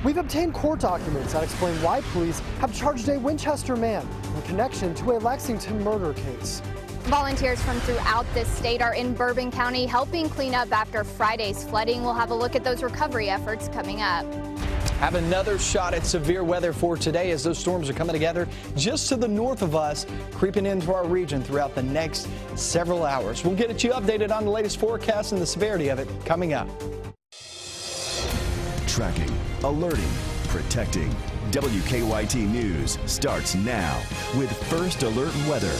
We've obtained court documents that explain why police have charged a Winchester man in connection to a Lexington murder case. Volunteers from throughout this state are in Bourbon County helping clean up after Friday's flooding. We'll have a look at those recovery efforts coming up. Have another shot at severe weather for today as those storms are coming together just to the north of us, creeping into our region throughout the next several hours. We'll get you updated on the latest forecast and the severity of it coming up. Tracking, alerting, protecting. WKYT News starts now with First Alert Weather.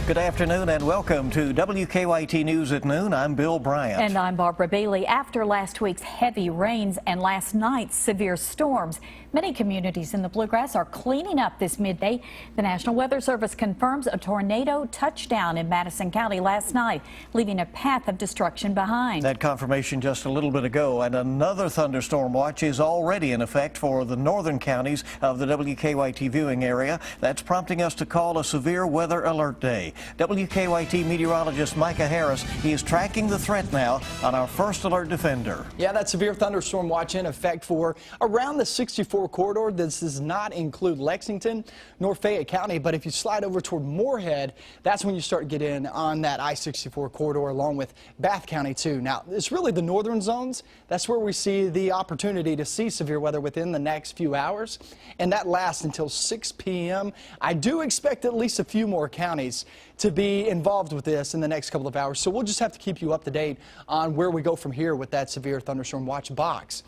Good afternoon and welcome to WKYT News at noon. I'm Bill Bryant. And I'm Barbara Bailey. After last week's heavy rains and last night's severe storms, many communities in the Bluegrass are cleaning up this midday. The National Weather Service confirms a tornado touched down in Madison County last night, leaving a path of destruction behind. That confirmation just a little bit ago, and another thunderstorm watch is already in effect for the northern counties of the WKYT viewing area. That's prompting us to call a severe weather alert day. WKYT meteorologist Micah Harris, he is tracking the threat now on our First Alert Defender. Yeah, that severe thunderstorm watch in effect for around the 64 corridor. This does not include Lexington nor Fayette County, but if you slide over toward Moorhead, that's when you start to get in on that I-64 corridor along with Bath County too. Now, it's really the northern zones. That's where we see the opportunity to see severe weather within the next few hours, and that lasts until 6 p.m. I do expect at least a few more counties to be involved with this in the next couple of hours. So we'll just have to keep you up to date on where we go from here with that severe thunderstorm watch box.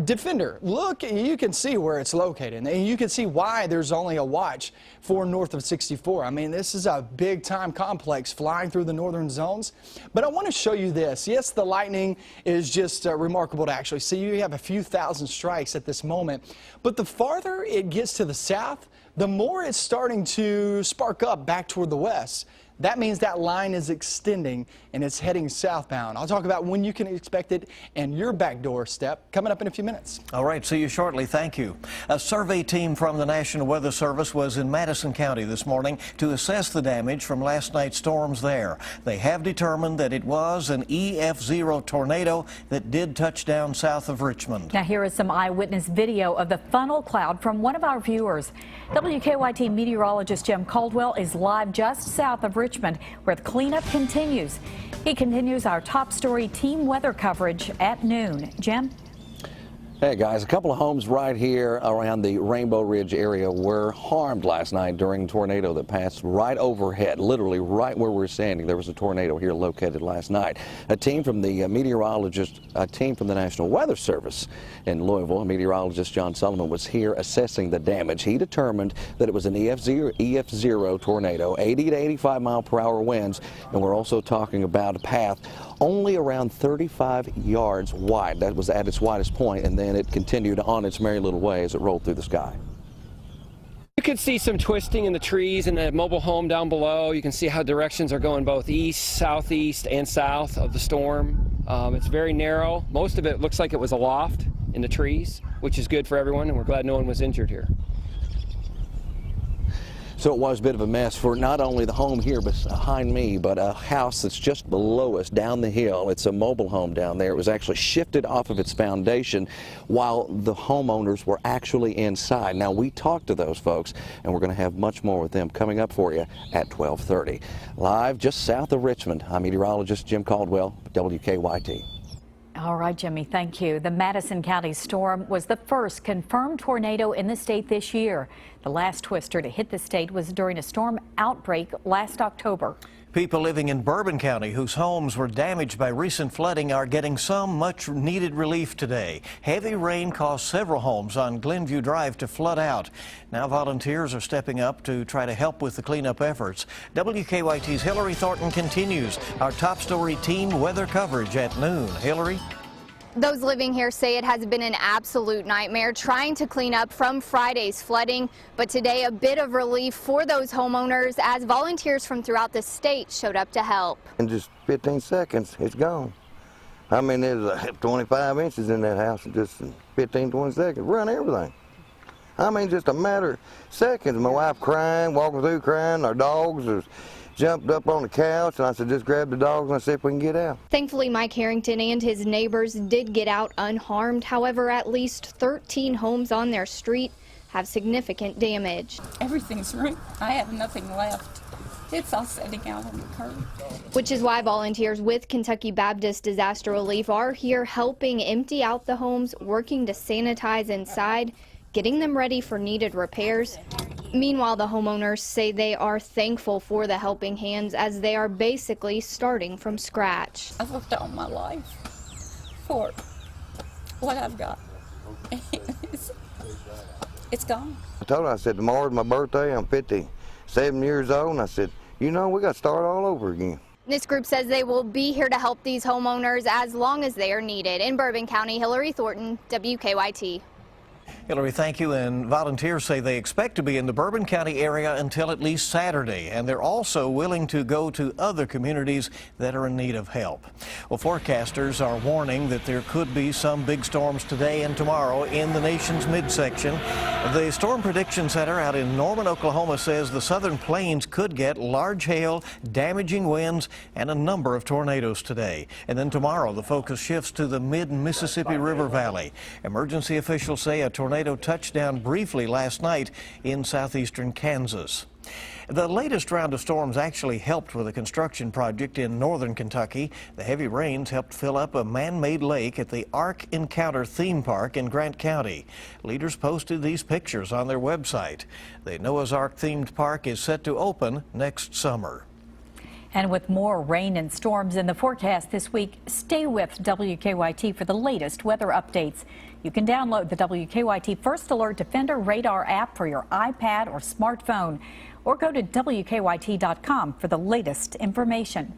Defender, look, you can see where it's located, and you can see why there's only a watch for north of 64. I mean, this is a big time complex flying through the northern zones. But I want to show you this. Yes, the lightning is just remarkable to actually see. You have a few thousand strikes at this moment, but the farther it gets to the south, the more it's starting to spark up back toward the west. That means that line is extending and it's heading southbound. I'll talk about when you can expect it and your back doorstep coming up in a few minutes. All right, see you shortly. Thank you. A survey team from the National Weather Service was in Madison County this morning to assess the damage from last night's storms there. They have determined that it was an EF0 tornado that did touch down south of Richmond. Now here is some eyewitness video of the funnel cloud from one of our viewers. WKYT meteorologist Jim Caldwell is live just south of Richmond, where the cleanup continues. He continues our top story team weather coverage at noon. Jim? Hey guys, a couple of homes right here around the Rainbow Ridge area were harmed last night during a tornado that passed right overhead, literally right where we're standing. There was a tornado here located last night. A team from the team from the National Weather Service in Louisville, meteorologist John Sullivan, was here assessing the damage. He determined that it was an EF0 tornado, 80 to 85 mile per hour winds, and we're also talking about a path only around 35 yards wide. That was at its widest point, and then it continued on its merry little way as it rolled through the sky. You can see some twisting in the trees in the mobile home down below. You can see how directions are going both east, southeast, and south of the storm. It's very narrow. Most of it looks like it was aloft in the trees, which is good for everyone, and we're glad no one was injured here. So it was a bit of a mess for not only the home here behind me, but a house that's just below us down the hill. It's a mobile home down there. It was actually shifted off of its foundation while the homeowners were actually inside. Now, we talked to those folks, and we're going to have much more with them coming up for you at 12:30. Live just south of Richmond, I'm meteorologist Jim Caldwell, WKYT. All right, Jimmy, thank you. The Madison County storm was the first confirmed tornado in the state this year. The last twister to hit the state was during a storm outbreak last October. People living in Bourbon County whose homes were damaged by recent flooding are getting some much-needed relief today. Heavy rain caused several homes on Glenview Drive to flood out. Now volunteers are stepping up to try to help with the cleanup efforts. WKYT's Hillary Thornton continues our top story team weather coverage at noon. Hillary? Those living here say it has been an absolute nightmare trying to clean up from Friday's flooding, but today a bit of relief for those homeowners as volunteers from throughout the state showed up to help. In just 15 seconds, it's gone. I mean, there's 25 inches in that house in just 15, 20 seconds. Run everything. I mean, just a matter of seconds. My wife crying, walking through crying, our dogs. jumped up on the couch, and I said, just grab the dogs and see if we can get out. Thankfully, Mike Harrington and his neighbors did get out unharmed. However, at least 13 homes on their street have significant damage. Everything's ruined. I have nothing left. It's all sitting out on the curb. Which is why volunteers with Kentucky Baptist Disaster Relief are here helping empty out the homes, working to sanitize inside, getting them ready for needed repairs. Meanwhile, the homeowners say they are thankful for the helping hands as they are basically starting from scratch. I've worked all my life for what I've got. It's gone. I told her, I said, tomorrow's my birthday. I'm 57 years old, and I said, you know, we got to start all over again. This group says they will be here to help these homeowners as long as they are needed. In Bourbon County, Hillary Thornton, WKYT. Hillary, thank you. And volunteers say they expect to be in the Bourbon County area until at least Saturday, and they're also willing to go to other communities that are in need of help. Well, forecasters are warning that there could be some big storms today and tomorrow in the nation's midsection. The Storm Prediction Center out in Norman, Oklahoma says the southern plains could get large hail, damaging winds, and a number of tornadoes today. And then tomorrow, the focus shifts to the mid-Mississippi River Valley. Emergency officials say a tornado touched down briefly last night in southeastern Kansas. The latest round of storms actually helped with a construction project in northern Kentucky. The heavy rains helped fill up a man-made lake at the Ark Encounter theme park in Grant County. Leaders posted these pictures on their website. The Noah's Ark themed park is set to open next summer. And with more rain and storms in the forecast this week, stay with WKYT for the latest weather updates. You can download the WKYT First Alert Defender Radar app for your iPad or smartphone, or go to WKYT.com for the latest information.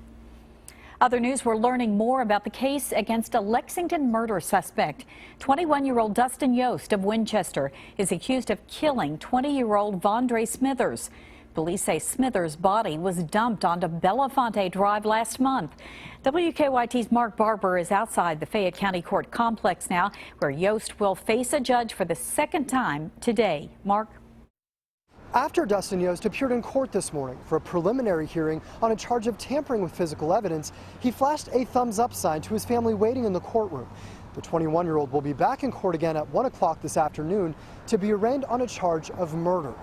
Other news, we're learning more about the case against a Lexington murder suspect. 21-year-old Dustin Yost of Winchester is accused of killing 20-year-old Vondre Smithers. Police say Smithers' body was dumped onto Belafonte Drive last month. WKYT's Mark Barber is outside the Fayette County Court complex now, where Yost will face a judge for the second time today. Mark? After Dustin Yost appeared in court this morning for a preliminary hearing on a charge of tampering with physical evidence, he flashed a thumbs up sign to his family waiting in the courtroom. The 21-year-old will be back in court again at 1 o'clock this afternoon to be arraigned on a charge of murder.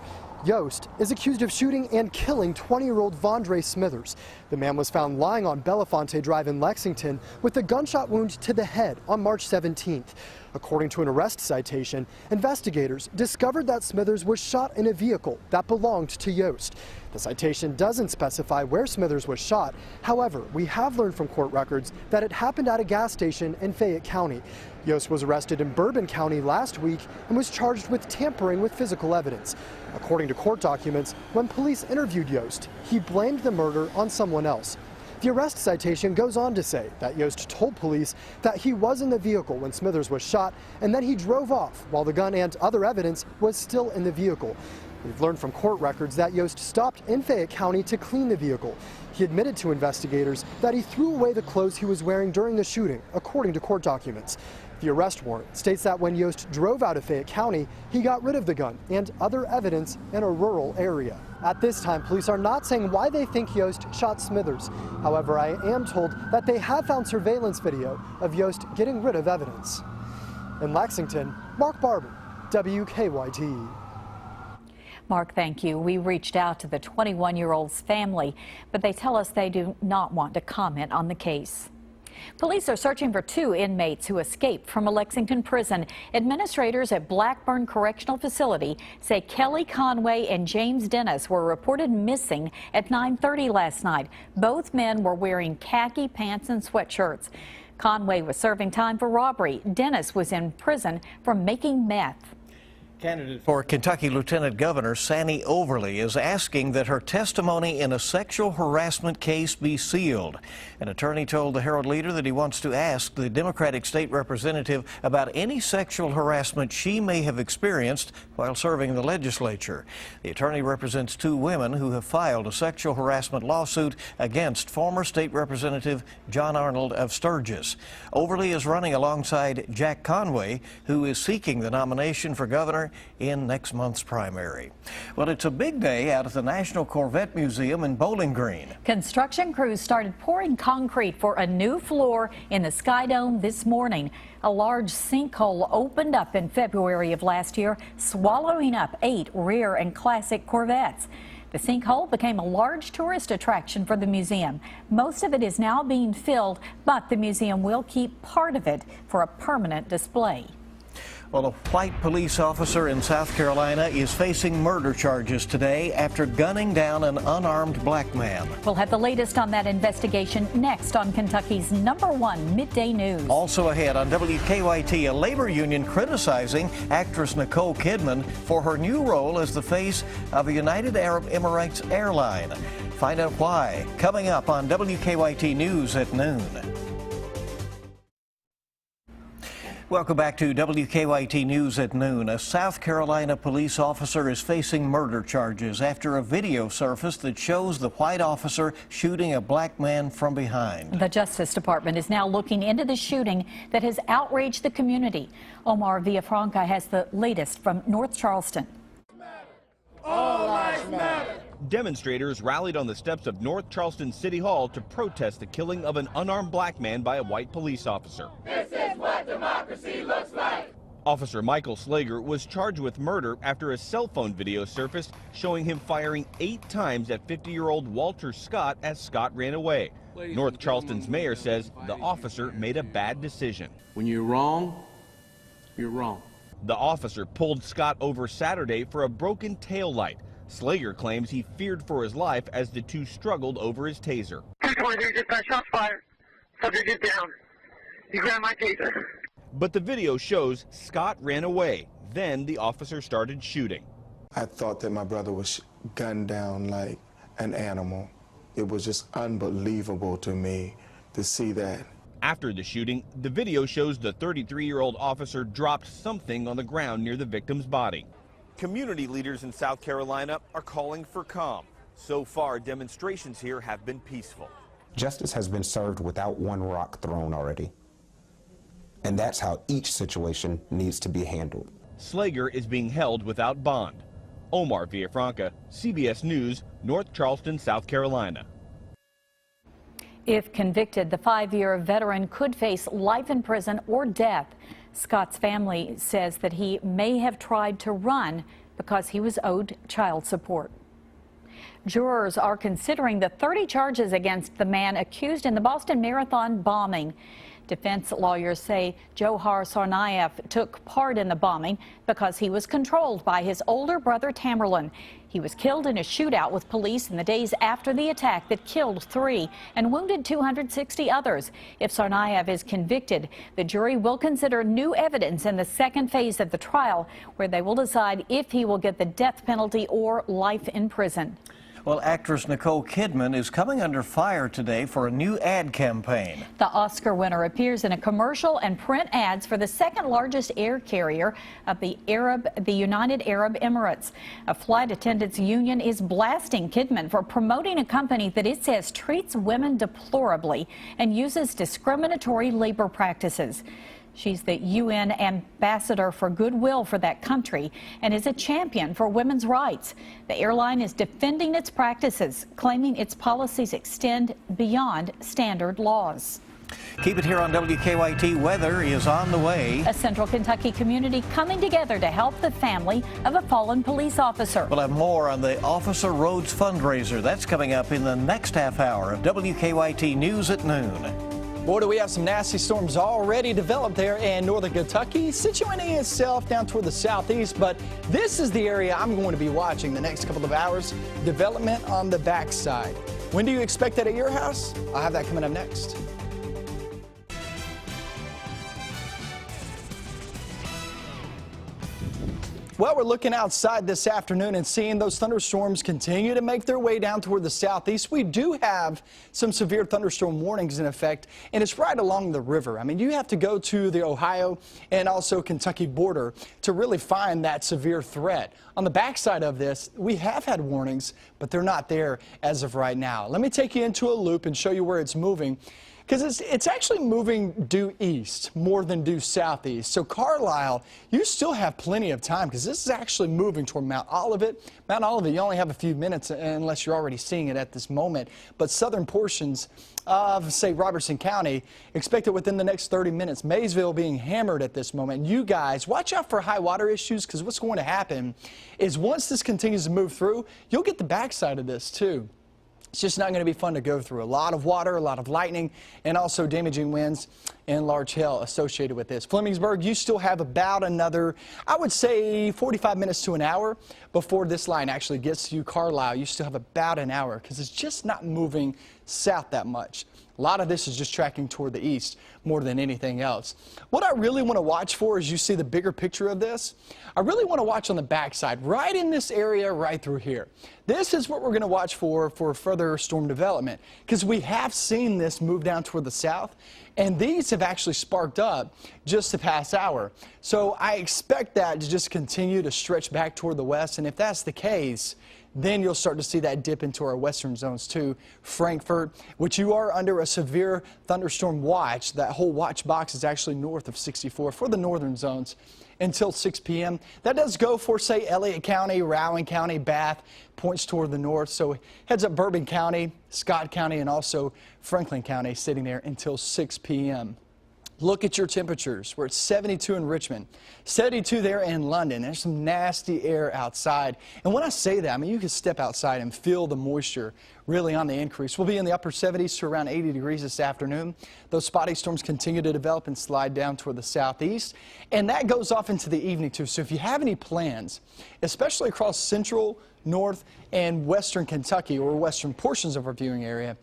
Yost is accused of shooting and killing 20-year-old Vondre Smithers. The man was found lying on Belafonte Drive in Lexington with a gunshot wound to the head on March 17th. According to an arrest citation, investigators discovered that Smithers was shot in a vehicle that belonged to Yost. The citation doesn't specify where Smithers was shot. However, we have learned from court records that it happened at a gas station in Fayette County. Yost was arrested in Bourbon County last week and was charged with tampering with physical evidence. According to court documents, when police interviewed Yost, he blamed the murder on someone else. The arrest citation goes on to say that Yost told police that he was in the vehicle when Smithers was shot and then he drove off while the gun and other evidence was still in the vehicle. We've learned from court records that Yost stopped in Fayette County to clean the vehicle. He admitted to investigators that he threw away the clothes he was wearing during the shooting, according to court documents. The arrest warrant states that when Yost drove out of Fayette County, he got rid of the gun and other evidence in a rural area. At this time, police are not saying why they think Yost shot Smithers. However, I am told that they have found surveillance video of Yost getting rid of evidence. In Lexington, Mark Barber, WKYT. Mark, thank you. We reached out to the 21-year-old's family, but they tell us they do not want to comment on the case. Police are searching for 2 inmates who escaped from a Lexington prison. Administrators at Blackburn Correctional Facility say Kelly Conway and James Dennis were reported missing at 9:30 last night. Both men were wearing khaki pants and sweatshirts. Conway was serving time for robbery. Dennis was in prison for making meth. Candidate for Kentucky Lieutenant Governor Sandy Overly is asking that her testimony in a sexual harassment case be sealed. An attorney told the Herald Leader that he wants to ask the Democratic state representative about any sexual harassment she may have experienced while serving in the legislature. The attorney represents 2 women who have filed a sexual harassment lawsuit against former state representative John Arnold of Sturgis. Overly is running alongside Jack Conway, who is seeking the nomination for governor in next month's primary. Well, it's a big day out at the National Corvette Museum in Bowling Green. Construction crews started pouring concrete for a new floor in the Sky Dome this morning. A large sinkhole opened up in February of last year, swallowing up 8 rare and classic Corvettes. The sinkhole became a large tourist attraction for the museum. Most of it is now being filled, but the museum will keep part of it for a permanent display. Well, a white police officer in South Carolina is facing murder charges today after gunning down an unarmed black man. We'll have the latest on that investigation next on Kentucky's #1 midday news. Also ahead on WKYT, a labor union criticizing actress Nicole Kidman for her new role as the face of a United Arab Emirates airline. Find out why, coming up on WKYT News at noon. Welcome back to WKYT News at noon. A South Carolina police officer is facing murder charges after a video surfaced that shows the white officer shooting a black man from behind. The Justice Department is now looking into the shooting that has outraged the community. Omar Villafranca has the latest from North Charleston. All lives matter. Demonstrators rallied on the steps of North Charleston City Hall to protest the killing of an unarmed black man by a white police officer. This is what democracy looks like. Officer Michael Slager was charged with murder after a cell phone video surfaced showing him firing 8 times at 50-year-old Walter Scott as Scott ran away. North Charleston's mayor says the officer made a bad decision. When you're wrong, you're wrong. The officer pulled Scott over Saturday for a broken tail light. Slager claims he feared for his life as the two struggled over his taser. 223, just got shots fired. Subject is down. He grabbed my taser. But the video shows Scott ran away. Then the officer started shooting. I thought that my brother was gunned down like an animal. It was just unbelievable to me to see that. After the shooting, the video shows the 33-year-old officer dropped something on the ground near the victim's body. Community leaders in South Carolina are calling for calm. So far, demonstrations here have been peaceful. Justice has been served without one rock thrown already. And that's how each situation needs to be handled. Slager is being held without bond. Omar Villafranca, CBS News, North Charleston, South Carolina. If convicted, the 5-year veteran could face life in prison or death. Scott's family says that he may have tried to run because he was owed child support. Jurors are considering the 30 charges against the man accused in the Boston Marathon bombing. Defense lawyers say Dzhokhar Tsarnaev took part in the bombing because he was controlled by his older brother Tamerlan. He was killed in a shootout with police in the days after the attack that killed 3 and wounded 260 others. If Tsarnaev is convicted, the jury will consider new evidence in the second phase of the trial, where they will decide if he will get the death penalty or life in prison. Well, actress Nicole Kidman is coming under fire today for a new ad campaign. The Oscar winner appears in a commercial and print ads for the second largest air carrier of the United Arab Emirates. A flight attendants union is blasting Kidman for promoting a company that it says treats women deplorably and uses discriminatory labor practices. She's the UN ambassador for goodwill for that country and is a champion for women's rights. The airline is defending its practices, claiming its policies extend beyond standard laws. Keep it here on WKYT. Weather is on the way. A Central Kentucky community coming together to help the family of a fallen police officer. We'll have more on the Officer Roads fundraiser. That's coming up in the next half hour of WKYT News at noon. Boy, do we have some nasty storms already developed there in northern Kentucky, situating itself down toward the southeast. But this is the area I'm going to be watching the next couple of hours. Development on the backside. When do you expect that at your house? I'll have that coming up next. Well, we're looking outside this afternoon and seeing those thunderstorms continue to make their way down toward the southeast. We do have some severe thunderstorm warnings in effect, and it's right along the river. I mean, you have to go to the Ohio and also Kentucky border to really find that severe threat. On the backside of this, we have had warnings, but they're not there as of right now. Let me take you into a loop and show you where it's moving. because it's actually moving due east more than due southeast. So Carlisle, you still have plenty of time because this is actually moving toward Mount Olivet. Mount Olivet, you only have a few minutes unless you're already seeing it at this moment. But southern portions of, say, Robertson County, expected within the next 30 minutes. Maysville being hammered at this moment. You guys, watch out for high water issues because what's going to happen is once this continues to move through, you'll get the backside of this too. It's just not going to be fun to go through. A lot of water, a lot of lightning, and also damaging winds and large hail associated with this. Flemingsburg, you still have about another, I would say, 45 minutes to an hour before this line actually gets to you. Carlisle, you still have about an hour because it's just not moving south that much. A lot of this is just tracking toward the east more than anything else. What I really want to watch for is you see the bigger picture of this. I really want to watch on the backside, right in this area, right through here. This is what we're going to watch for further storm development because we have seen this move down toward the south, and these have actually sparked up just the past hour. So I expect that to just continue to stretch back toward the west, and if that's the case, then you'll start to see that dip into our western zones too. Frankfort, which you are under a severe thunderstorm watch. That whole watch box is actually north of 64 for the northern zones until 6 p.m. That does go for, say, Elliott County, Rowan County, Bath, points toward the north. So heads up Bourbon County, Scott County, and also Franklin County sitting there until 6 p.m. Look at your temperatures. We're at 72 in Richmond, 72 there in London. There's some nasty air outside. And when I say that, I mean you can step outside and feel the moisture really on the increase. We'll be in the upper 70s to around 80 degrees this afternoon. Those spotty storms continue to develop and slide down toward the southeast. And that goes off into the evening too. So if you have any plans, especially across central, north, and western Kentucky or western portions of our viewing area,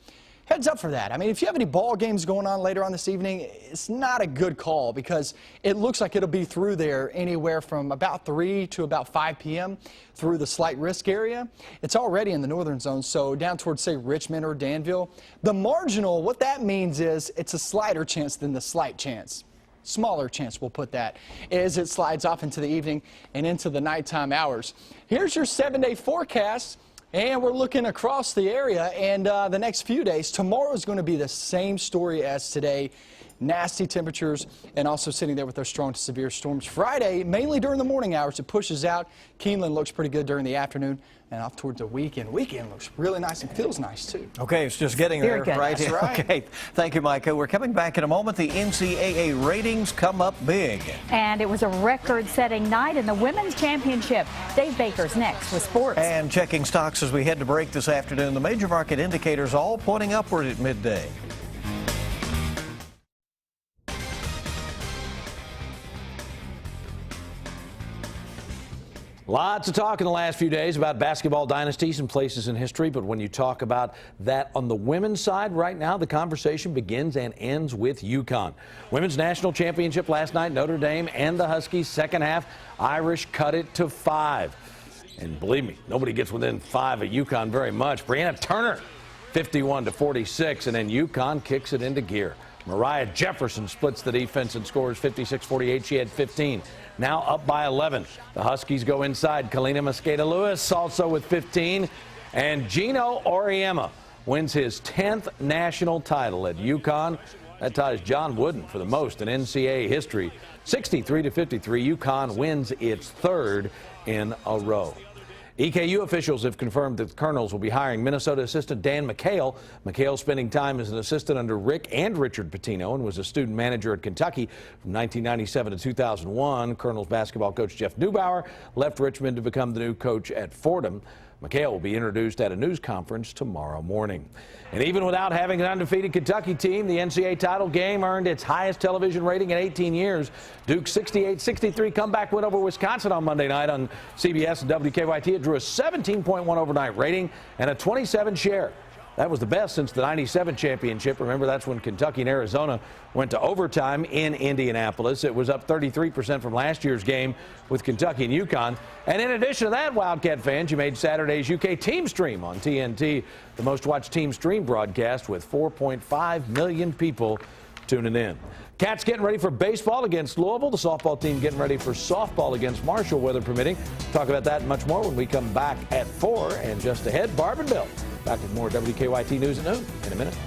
heads up for that. I mean, if you have any ball games going on later on this evening, it's not a good call because it looks like it'll be through there anywhere from about 3 to about 5 p.m. through the slight risk area. It's already in the northern zone, so down towards, say, Richmond or Danville. The marginal, what that means is it's a slighter chance than the slight chance. Smaller chance, we'll put that, as it slides off into the evening and into the nighttime hours. Here's your 7-day forecast. And we're looking across the area, and the next few days, tomorrow is going to be the same story as today. Nasty temperatures and also sitting there with those strong to severe storms. Friday, mainly during the morning hours, it pushes out. Keeneland looks pretty good during the afternoon and off towards the weekend. Weekend looks really nice and feels nice, too. Okay, it's just getting there, right? That's right. Okay, thank you, Micah. We're coming back in a moment. The NCAA ratings come up big. And it was a record-setting night in the Women's Championship. Dave Baker's next with sports. And checking stocks as we head to break this afternoon. The major market indicators all pointing upward at midday. Lots of talk in the last few days about basketball dynasties and places in history, but when you talk about that on the women's side right now, the conversation begins and ends with UConn. Women's national championship last night, Notre Dame and the Huskies. Second half, Irish cut it to 5. And believe me, nobody gets within 5 of UConn very much. Brianna Turner, 51-46, and then UConn kicks it into gear. Mariah Jefferson splits the defense and scores 56-48. She had 15. Now up by 11. The Huskies go inside. Kalina Mosqueda-Lewis also with 15. And Gino Auriemma wins his 10th national title at UConn. That ties John Wooden for the most in NCAA history. 63-53. UConn wins its 3rd in a row. EKU officials have confirmed that the Colonels will be hiring Minnesota assistant Dan McHale. McHale spending time as an assistant under Rick and Richard Pitino and was a student manager at Kentucky from 1997 to 2001. Colonels basketball coach Jeff Neubauer left Richmond to become the new coach at Fordham. McHale will be introduced at a news conference tomorrow morning. And even without having an undefeated Kentucky team, the NCAA title game earned its highest television rating in 18 years. Duke's 68-63 comeback win over Wisconsin on Monday night on CBS and WKYT. It drew a 17.1 overnight rating and a 27 share. That was the best since the 97 championship. Remember, that's when Kentucky and Arizona went to overtime in Indianapolis. It was up 33% from last year's game with Kentucky and UConn. And in addition to that, Wildcat fans, you made Saturday's UK Team Stream on TNT the most watched Team Stream broadcast with 4.5 million people tuning in. Cats getting ready for baseball against Louisville. The softball team getting ready for softball against Marshall, weather permitting. Talk about that and much more when we come back at 4. And just ahead, Barb and Bill. Back with more WKYT News at noon in a minute.